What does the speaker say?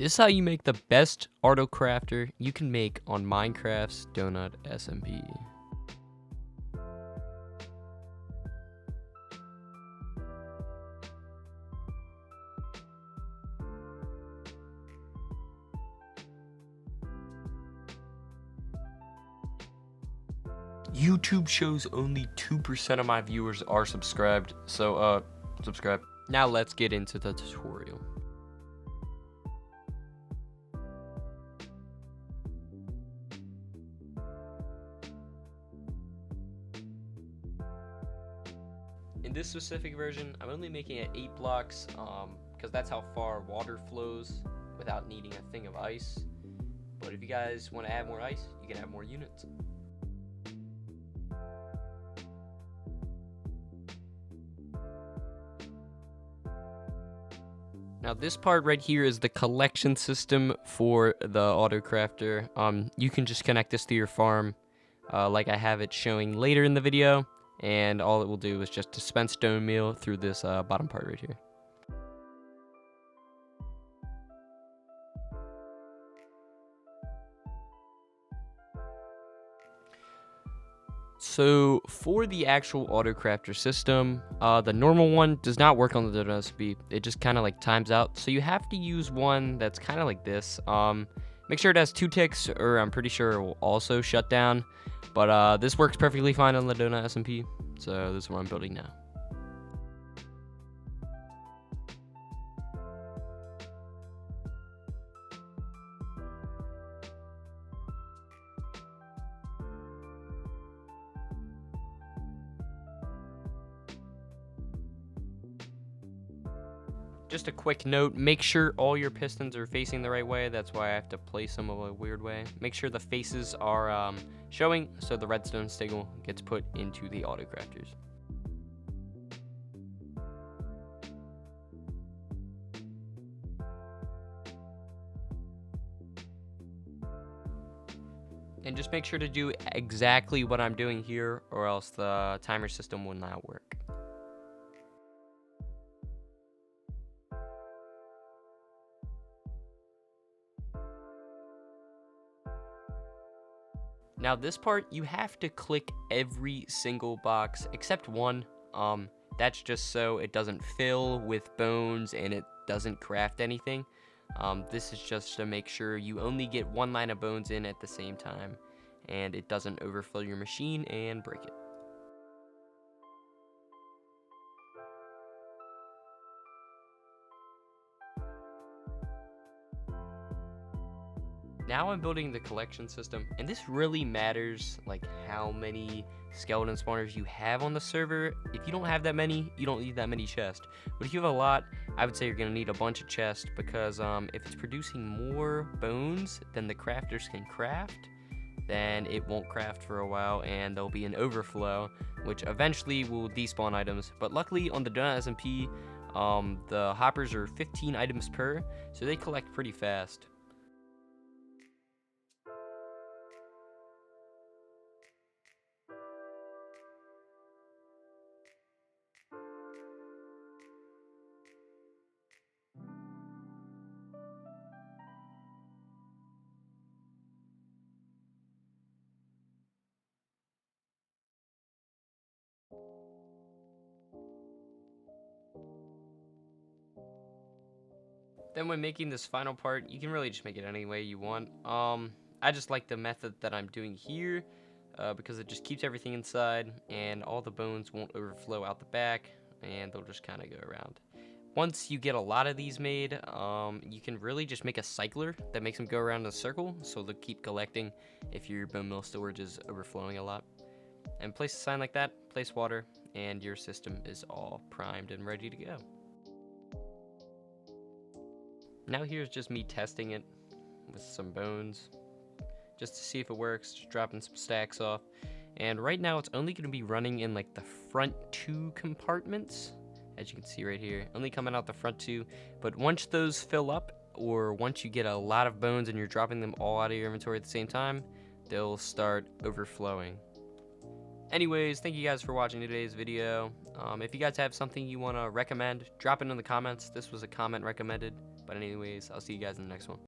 This is how you make the best auto crafter you can make on Minecraft's DonutSMP. YouTube shows only 2% of my viewers are subscribed, so subscribe. Now let's get into the tutorial. In this specific version, I'm only making it 8 blocks because that's how far water flows without needing a thing of ice. But if you guys want to add more ice, you can add more units. Now this part right here is the collection system for the auto crafter. You can just connect this to your farm like I have it showing later in the video, and all it will do is just dispense stone meal through this bottom part right here. So for the actual auto crafter system, the normal one does not work on the DonutSMP. It just kind of like times out. So you have to use one that's kind of like this. Make sure it has 2 ticks, or I'm pretty sure it will also shut down. But this works perfectly fine on the DonutSMP. So this is what I'm building now. Just a quick note, make sure all your pistons are facing the right way. That's why I have to place them a weird way. Make sure the faces are showing so the redstone signal gets put into the auto crafters. And just make sure to do exactly what I'm doing here, or else the timer system will not work. Now this part, you have to click every single box except one. That's just so it doesn't fill with bones and it doesn't craft anything. This is just to make sure you only get 1 line of bones in at the same time, and it doesn't overflow your machine and break it. Now I'm building the collection system, and this really matters, like how many skeleton spawners you have on the server. If you don't have that many, you don't need that many chests. But if you have a lot, I would say you're gonna need a bunch of chests, because if it's producing more bones than the crafters can craft, then it won't craft for a while, and there'll be an overflow, which eventually will despawn items. But luckily on the DonutSMP, the hoppers are 15 items per, so they collect pretty fast. Then when making this final part, you can really just make it any way you want. I just like the method that I'm doing here because it just keeps everything inside and all the bones won't overflow out the back, and they'll just kind of go around. Once you get a lot of these made, you can really just make a cycler that makes them go around in a circle, so they'll keep collecting if your bone meal storage is overflowing a lot. And place a sign like that, place water, and your system is all primed and ready to go. Now here's just me testing it with some bones, just to see if it works, just dropping some stacks off. And right now it's only going to be running in like the front 2 compartments, as you can see right here, only coming out the front 2. But once those fill up, or once you get a lot of bones and you're dropping them all out of your inventory at the same time, they'll start overflowing. Anyways, thank you guys for watching today's video. If you guys have something you want to recommend, drop it in the comments. This was a comment recommended But anyways, I'll see you guys in the next one.